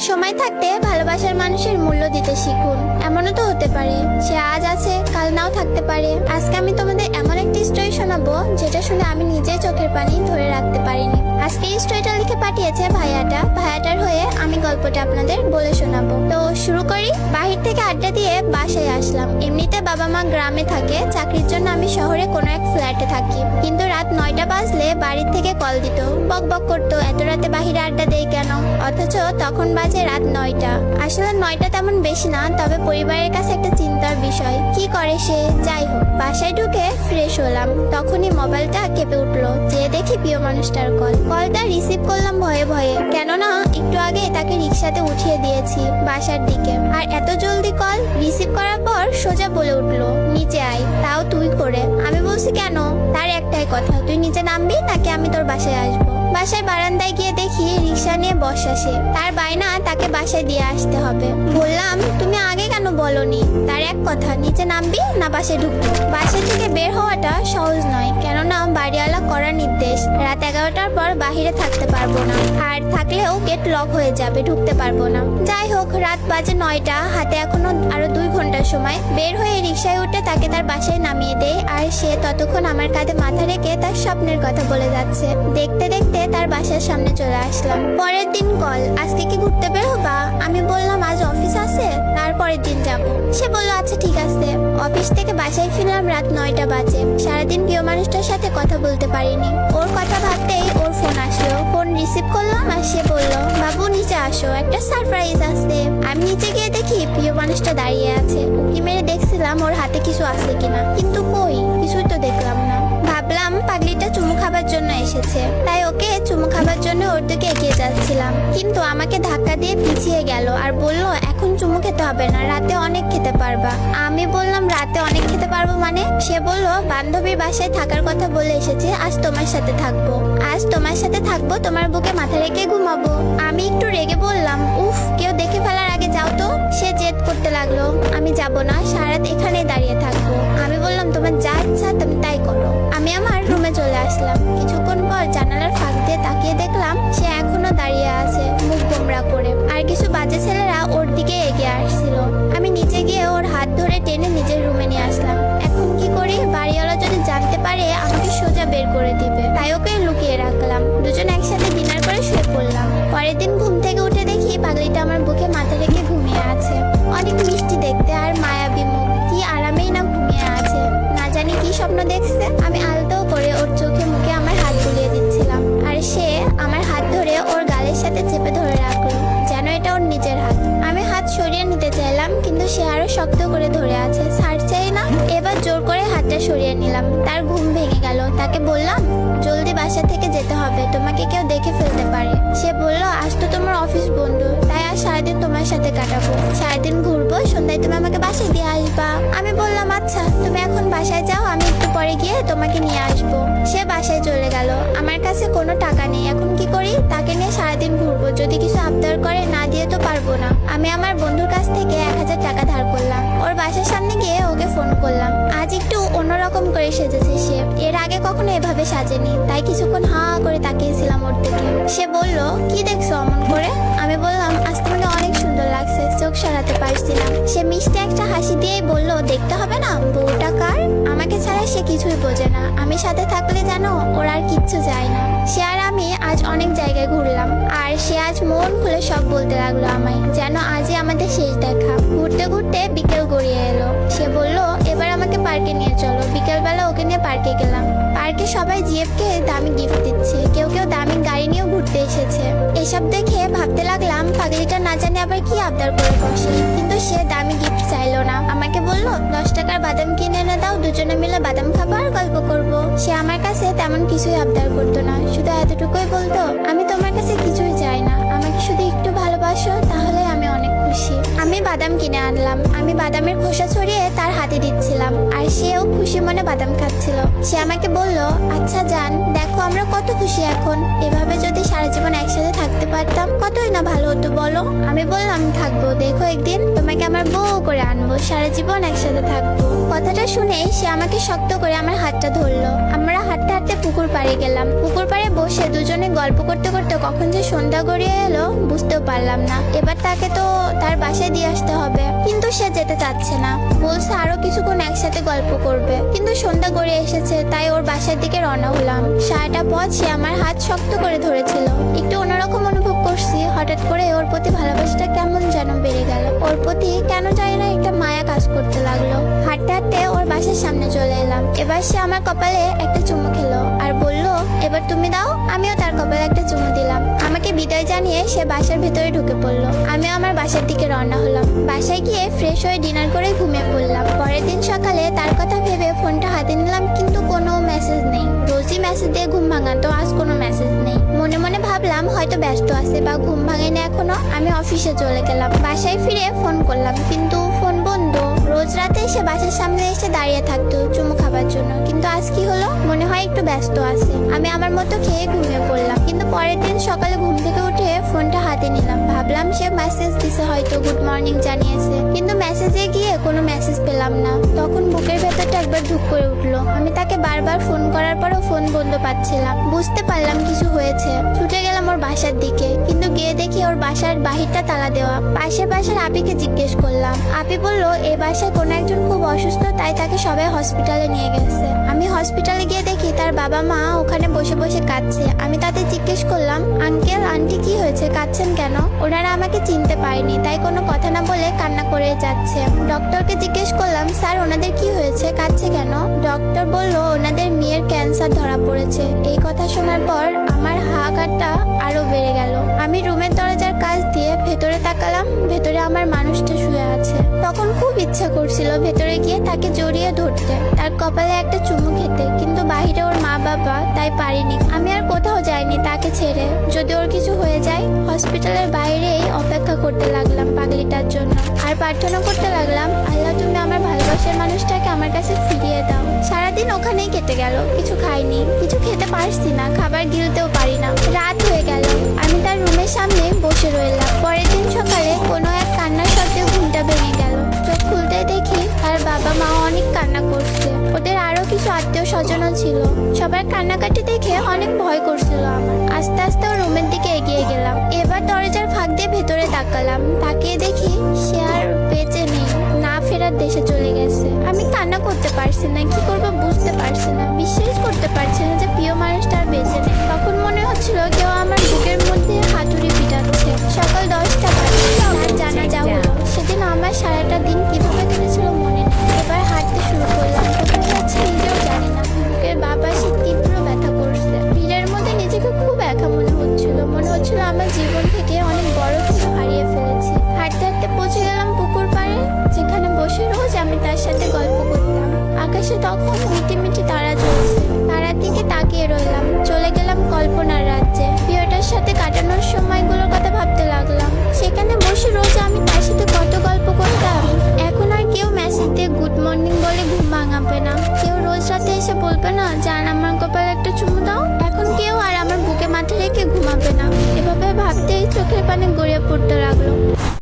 সময় থাকতে ভালোবাসার মানুষের মূল্য দিতে শিখুন। এমনও তো হতে পারে সে আজ আছে কাল নাও থাকতে পারে। আজকে আমি তোমাদের এমন একটি স্টোরি শোনাবো যেটা শুনে আমি নিজেই চোখের পানি ধরে রাখতে পারিনি। আজকে এই স্টোরিটা লিখে পাঠিয়েছে ভাইয়াটার হয়ে আমি গল্পটা আপনাদের বলে শোনাবো। তো শুরু করি। বাহির থেকে আড্ডা দিয়ে বাসায় আসলাম। এমনিতে বাবা মা গ্রামে থাকে, চাকরির জন্য আমি শহরে কোনো এক ফ্ল্যাটে থাকি। কিন্তু রাত 9টা বাজলে বাড়ির থেকে কল দিত, বক বক করতো এত রাতে বাহিরে আড্ডা দেই কেন, অথচ তখন বাজে রাত 9টা। আসলে 9টা তেমন বেশি না, তবে পরিবারের কাছে একটা চিন্তার বিষয়। কি করে সে? যাই হোক, বাসায় ঢুকে ফ্রেশ হলাম, তখনই মোবাইলটা কেঁপে উঠলো। যে দেখি প্রিয় মানুষটার কলটা রিসিভ করলাম ভয়ে ভয়ে, কেননা একটু আগে তাকে রিক্সাতে উঠিয়ে দিয়েছি বাসার দিকে। আর এত জলদি কল রিসিভ করার পর সোজা বলে উঠলো, নিচে আয়, তাও তুই করে। আমি বলছি কেন? তার একটাই কথা, তুই নিচে নামবি নাকি আমি তোর বাসায় আসবো। বাসায় বারান্দায় গিয়ে দেখি রিক্সা নিয়ে বসা সে। তার বায়না তাকে বাসায় দিয়ে আসতে হবে। বললাম, তুমি আগে কেন বলনি? তার এক কথা, নিচে নামবি না বাসায় ঢুকবি। বাসা থেকে বের হওয়াটা সহজ নয়, কেননা বাড়িওয়ালা করা নির্দেশ রাত 11টার পর বাহিরে থাকতে পারবো না, আর থাকলেও গেট লক হয়ে যাবে, ঢুকতে পারবো না। যাই হোক, রাত বাজে 9টা, হাতে এখনো আরো 2 ঘন্টার সময়। বের হয়ে রিক্সায় উঠে তাকে তার বাসায় নামিয়ে দেয়, আর সে ততক্ষণ আমার কাঁধে মাথা রেখে তার স্বপ্নের কথা বলে যাচ্ছে। দেখতে দেখতে তার বাসার সামনে চলে আসলাম। পরের দিন কল, আজকে কি ঘুরতে বের হবা? আমি বললাম আজ অফিস আছে, তারপরের দিন যাব। সে বলল আচ্ছা ঠিক আছে। অফিস থেকে বাসায় ফিরলাম রাত 9টা বাজে। সারাদিন প্রিয় মানুষটার সাথে কথা বলতে পারিনি। ওর কথা ভাবতেই ওর ফোন আসলো। ফোন রিসিভ করলাম আর সে বলল, বাবু নিচে আসো, একটা সারপ্রাইজ আছে। আমি নিচে গিয়ে দেখি প্রিয় মানুষটা দাঁড়িয়ে আছে। উকি মেরে দেখছিলাম ওর হাতে কিছু আছে কিনা, কিন্তু কই, কিছুই তো দেখলাম না। ভাবলাম পাগলিটা চুমু খাবার জন্য এসেছে, তাই ওকে চুমু খাবার জন্য ওর দিকে এগিয়ে যাচ্ছিলাম, কিন্তু আমাকে ধাক্কা দিয়ে পিছিয়ে গেল আর বলল, এখন চুমু খেতে হবে না, রাতে অনেক খেতে পারবা। আমি বললাম, রাতে অনেক খেতে পারবো মানে? সে বলল, বান্ধবীর বাসায় থাকার কথা বলে এসেছে, আজ তোমার সাথে থাকবো। আজ তোমার সাথে থাকবো, তোমার বুকে মাথা রেখে ঘুমাবো। আমি একটু রেগে বললাম, উফ, কেউ দেখে ফেলার আগে যাও তো। সে জেদ করতে লাগলো, আমি যাব না, সারাত এখানে দাঁড়িয়ে থাকবো। আমি বললাম, তোমার যা ইচ্ছা তুমি তাই করো। আমি আমার রুমে চলে আসলাম। কিছুক্ষণ পর জানালার ফাঁক দিয়ে তাকিয়ে দেখলাম সে এখনো দাঁড়িয়ে আছে, মুখ গোমরা করে, আর কিছু বাজে ছেলেরা ওর দিকে এগিয়ে আসছিল। আমি নিচে গিয়ে ওর হাত ধরে টেনে নিজের রুমে নিয়ে আসলাম। এখন কি করি? বাড়িওয়ালা যদি জানতে পারে আমাকে সোজা বের করে দিবে, তাই ওকে লুকিয়ে রাখলাম। দুজন একসাথে ডিনার করে শুয়ে পড়লাম। পরের দিন ঘুম থেকে উঠে দেখি পাগলিটা আমার বুকে মাথা রেখে ঘুমিয়ে আছে। অনেক মিষ্টি দেখতে আর মায়াবী মুখ, কি আরামেই না ঘুমিয়ে আছে। না জানি কি স্বপ্ন দেখছে। আমি আলতো করে ওর চোখে মুখে আমার হাত বুলিয়ে দিচ্ছিলাম, আর সে আমার হাত ধরে ওর গালের সাথে চেপে ধরে রাখলো, যেন এটা ওর নিজের হাত। আমি হাত সরিয়ে নিতে চাইলাম, কিন্তু সে আরো শক্ত করে ধরে আছে, ছাড়ছেই না। এবার জোর করে হাতটা সরিয়ে নিলাম। তার ঘুম ভেঙে গেল। তাকে বললাম, জলদি বাসা থেকে যেতে হবে, তোমাকে কেউ দেখে ফেলতে পারে। সে বলল, আজ তো তোমার অফিস বন্ধ, তাই আজ সারাদিন তোমার সাথে কাটাবো, সারাদিন ঘুরবো, সন্ধ্যায় তুমি আমাকে বাসায় দিয়ে আসবা। আমি বললাম, আচ্ছা তুমি এখন বাসায় যাও, আমি একটু পরে গিয়ে তোমাকে নিয়ে আসবো। সে বাসায় চলে গেল। আমার কাছে কোনো টাকা নেই, এখন কি করি? তাকে নিয়ে সারাদিন ঘুরবো, যদি কিছু আবদার করে না দিয়ে তো পারবো না। আমি আমার বন্ধুর কাছ থেকে 1000 টাকা ধার করলাম। ওর বাসার সামনে গিয়ে ওকে ফোন করলাম। আজ একটু অন্যরকম করে সেজেছে সে, এর আগে কখনো এভাবে সাজেনি, তাই কিছুক্ষণ হা করে তাকিয়েছিলাম ওর দিকে। সে বলল, কি দেখছো অমন করে? আমি বললাম, আজ তোমাকে অনেক সুন্দর লাগছে, চোখ সরাতে পারছি না। সে মিষ্টি একটা হাসি দিয়েই বলল, দেখতে হবে না, বউটা কার? আমাকে ছাড়া সে কিছুই বোঝে না। আমি সাথে থাকলে জানো ওর আর কিচ্ছু যায় না। সে আর আমি আজ অনেক জায়গায় ঘুরলাম, আর সে আজ মন খুলে সব বলতে লাগলো আমায়, যেন আজই আমাদের শেষ দেখা। ঘুরতে ঘুরতে বিকেল গড়িয়ে এলো। সে বলল, এবার আমাকে পার্কে নিয়ে চলো। বিকেলবেলা ওকে নিয়ে পার্কে গেলাম। পার্কে সবাই জিএফকে দামি গিফট দিচ্ছে, কেউ কেউ দামি গাড়ি নিয়েও ঘুরতে এসেছে। এসব দেখে ভাবতে লাগলাম, পাগলিটা না জানে আবার কি আবদার করে বসে। কিন্তু সে দামি গিফট চাইলো না, আমাকে বলল, 10 টাকার বাদাম কিনে এনে দাও, দুজনে মিলে বাদাম খাবো আর গল্প করবো। সে আমার কাছে তেমন কিছুই আবদার করতো না, শুধু এতটুকুই বলতো, আমি তোমার কাছে কিছুই চাই না, আমাকে শুধু একটু ভালোবাসো, তাহলে আমি অনেক খুশি। আমি বাদাম কিনে আনলাম। আমি বাদামের খোসা ছড়িয়ে তার হাতে দিচ্ছিলাম, আর সেও খুশি মনে বাদাম খাচ্ছিল। সে আমাকে বলল, আচ্ছা জান, দেখো আমরা কত খুশি এখন, এভাবে যদি সারা জীবন একসাথে থাকতে পারতাম কতই না ভালো হতো বলো। আমি বললাম, থাকবো, দেখো একদিন তোমার তোমাকে আমার বউ করে আনবো, সারা জীবন একসাথে থাকবো। কথাটা শুনে সে আমাকে শক্ত করে আমার হাতটা ধরলো। আমরা হাঁটতে হাঁটতে পুকুর পাড়ে গেলাম। পুকুর পাড়ে বসে দুজনে গল্প করতে করতে কখন যে সন্ধ্যা গড়িয়ে এলো বুঝতেও পারলাম না। এবার তাকে তো তার বাসায় দিয়ে আসতে হবে, কিন্তু সে যেতে চাচ্ছে না। বলছে আরো কিছুক্ষণ একসাথে গল্প করবে, কিন্তু সন্ধ্যা গড়িয়ে এসেছে, তাই ওর বাসার দিকে রওনা হলাম। সারাটা পথ সে আমার হাত শক্ত করে ধরেছিল। একটু অন্যরকম অনুভব করছি। হঠাৎ করে ওর প্রতি ভালোবাসাটা কেমন যেন বেড়ে গেল। ওর প্রতি কেন জানি না একটা মায়া কাজ করতে লাগলো। হাঁটতে হাঁটতে ওর বাসার সামনে চলে এলাম। এবার সে আমার কপালে একটা চুমু খেলো আর বলল, এবার তুমি দাও। আমিও তার কপালে একটা চুমু দিলাম। আমাকে বিদায় জানিয়ে সে বাসার ভেতরে ঢুকে পড়লো। আমিও আমার বাসার দিকে রওনা হলাম। বাসায় গিয়ে ফ্রেশ হয়ে ডিনার করে ঘুমিয়ে পড়লাম। পরের দিন সকালে তার কথা ভেবে ফোনটা হাতে নিলাম, কিন্তু কোনো মেসেজ নেই। রোজই মেসেজ দিয়ে ঘুম ভাঙাতো, আজ কোনো মেসেজ নেই। মনে মনে ভাবলাম হয়তো ব্যস্ত আছে বা ঘুম ভাঙেনি এখনো। আমি অফিসে চলে গেলাম। বাসায় ফিরে ফোন করলাম, কিন্তু ফোন বন্ধ। রোজ রাতে সে বাসার সামনে এসে দাঁড়িয়ে থাকতো চুমু খাবার জন্য, কিন্তু আজ কি হলো? মনে হয় একটু ব্যস্ত আছে। আমি আমার মতো খেয়ে ঘুমিয়ে পড়লাম। কিন্তু পরের দিন সকালে ঘুম থেকে উঠে ফোনটা হাতে নিলাম। ভাবলাম সে মেসেজ দিছে, হয়তো গুড মর্নিং জানিয়েছে, কিন্তু মেসেজে গিয়ে কোনো মেসেজ পেলাম না। তখন বুকের ভেতরটা একবার ধুক করে উঠলো। আমি তাকে বারবার ফোন করার পরও ফোন বন্ধ পাচ্ছিলাম। বুঝতে পারলাম কিছু হয়েছে। ছুটে গেলাম ওর বাসার দিকে, কিন্তু গিয়ে দেখি ওর বাসার বাহিরটা তালা দেওয়া। পাশের বাসার আপিকে জিজ্ঞেস করলাম। আপি বলল এই বাসায় কোনো একজন খুব অসুস্থ, তাই তাকে সবাই হসপিটালে নিয়ে গেছে। আমি হসপিটালে গিয়ে দেখি তার বাবা মা ওখানে বসে বসে কাঁদছে। আমি তাদের জিজ্ঞেস করলাম, আঙ্কেল আন্টি কি হয়েছে, কাঁদছেন কেন? ওনারা আমাকে চিনতে পারেনি, তাই কোনো কথা না বলে কান্না করে যাচ্ছে। ডক্টরকে জিজ্ঞেস করলাম, স্যার ওনাদের কি হয়েছে, কাঁদছে কেন? ডক্টর বলল ওনাদের মেয়ের ক্যান্সার ধরা পড়েছে। এই কথা শোনার পর আমার হাহাকারটা আরো বেড়ে গেল। আমি রুমের দরজার কাছ দিয়ে ভেতরে তাকালাম। ভেতরে আমার মানুষটা শুয়ে আছে। তখন খুব ইচ্ছা করছিল ভেতরে গিয়ে তাকে জড়িয়ে ধরতে, তার কপালে একটা চুমু খেতে, কিন্তু বাইরে ওর মা বাবা, তাই পারিনি। আমি আর কোথাও যাইনি তাকে ছেড়ে। যদি ওর কিছু হয়ে যায়, হসপিটালের বাইরেই অপেক্ষা করতে লাগলাম পাগলিটার জন্য। আর প্রার্থনা করতে লাগলাম, আল্লাহ তুমি আমার ভালোবাসার মানুষটাকে আমার কাছে ফিরিয়ে দাও। সারাদিন ওখানেই কেটে গেল। কিছু খাইনি, কিছু খেতে পারছি না, খাবার গিলতেও পারি না। রাত হয়ে গেল। আমি তার রুমের সামনে বসে রইলাম। পরের দিন সকালে কোনো এক কান্নার শব্দে ঘুমটা ভেঙে গেল। চোখ খুলতে দেখি তার বাবা মা অনেক কান্না করছে। ওদের আরো কিছু আত্মীয় স্বজনও ছিল। সবার কান্নাকাটি দেখে অনেক ভয় করছিল আমার। আস্তে আস্তে ওর রুমের দিকে এগিয়ে গেলাম। এবার দরজার ফাঁক দিয়ে ভেতরে তাকালাম। তাকিয়ে দেখি সে আর বেঁচে নেই, না ফেরার দেশে চলে গেছে। আমি কান্না করতে পারছি না, কি করবো বুঝতে পারছি না। বিশ্বাস করতে পারছি না যে প্রিয় মানুষটা আর বেঁচে নেই। তখন মনে হচ্ছিল কেউ আমার বুকের মধ্যে হাতুড়ি পিটাচ্ছে। সকাল 10টা বাজে, তার জানাজা হলো। সেদিন আমার সারাটা দিন কিভাবে কেটেছিল মনে নেই। এবার হাঁটতে শুরু করলাম। কোথায় যাচ্ছি নিজেও জানি না। বুকের বাপাসে তীব্র ব্যথা করছে। ভিড়ের মধ্যে নিজেকে খুব একা মনে হচ্ছিল। মনে হচ্ছিল আমার জীবন থেকে অনেক বড় কিছু হারিয়ে ফেলেছি। হাঁটতে হাঁটতে পৌঁছে গেলাম পুকুর পাড়ে, যেখানে বসে রোজ আমি তার সাথে গল্প করতাম। আকাশে তখন মিটিমিটি তারা জ্বলছে। তারার দিকে তাকিয়ে রইলাম। চলে গেলাম কল্পনার রাজ্যে। প্রিয়টার সাথে কাটানোর সময়গুলোর কথা ভাবতে লাগলাম। সেখানে বসে রোজ আমি তার সাথে কত গল্প করতাম। এখন আর কেউ মেসেজ দিয়ে গুড মর্নিং বলে ঘুম ভাঙাবে না। কেউ রোজ রাতে এসে বলবে না জান আমার কপালে একটা চুমু দাও। এখন কেউ আর আমার বুকে মাথা রেখে ঘুমাবে না। এভাবে ভাবতেই চোখের পানি গড়িয়ে পড়তে লাগলো।